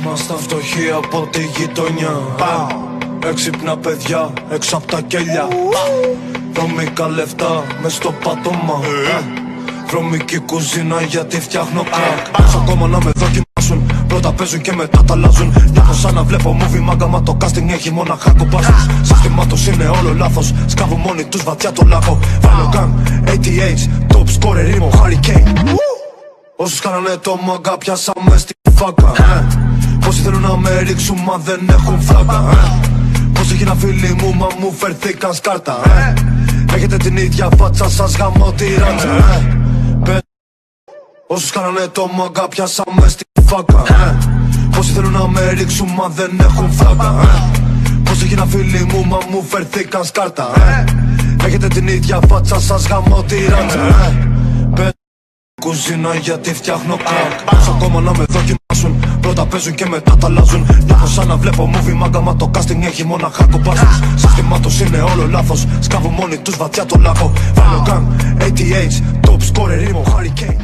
Ήμασταν φτωχοί από τη γειτονιά. Έξυπνα παιδιά έξω απ' τα κέλια. Βρωμικά λεφτά μες στο πάτωμα. Βρωμική κουζίνα γιατί φτιάχνω κρακ. Πώς ακόμα να με δοκιμάσουν. Πρώτα παίζουν και μετά τα αλλάζουν. Νιώθω σαν να βλέπω movie μάγκα, μα το casting έχει μοναχά κομπάσους. Συστημάτος είναι όλο λάθος. Σκάβουν μόνοι τους βαθιά το λάκκο. Βάλω gang, ATH, top scorer είμαι ο Harry Kane. Όσους κάνανε το μάγκα πιάσαμε στη φάκα. Πόσοι θέλουν να με ρίξουν μα δεν έχουν φλάκα. Πόσοι έγιναν φίλοι μου μα μου φερθήκαν σκάρτα. Έχετε την ίδια φάτσα σας γαμώ τη ράτσα. Όσους κάνανε το μάγκα πιάσαμε στη φάκα. Πόσοι θέλουν να με ρίξουν μα δεν έχουν φλάκα. Πόσοι έγιναν φίλοι μου μα μου φερθήκαν σκάρτα. Έχετε την ίδια φάτσα σας γαμώ τη ράτσα. Κουζίνα γιατί φτιάχνω κρακ. Πώς ακόμα να με δοκιμάσουν. Πρώτα παίζουν και μετά τα αλλάζουν. Νιώθω σαν να βλέπω movie μάγκα, μα το casting έχει μοναχά κομπάσους. Συστημάτος είναι όλο λάθος. Σκάβουν μόνοι τους βαθιά το λάκκο. Βάλω gang, ATH, top scorer είμαι ο Harry Kane.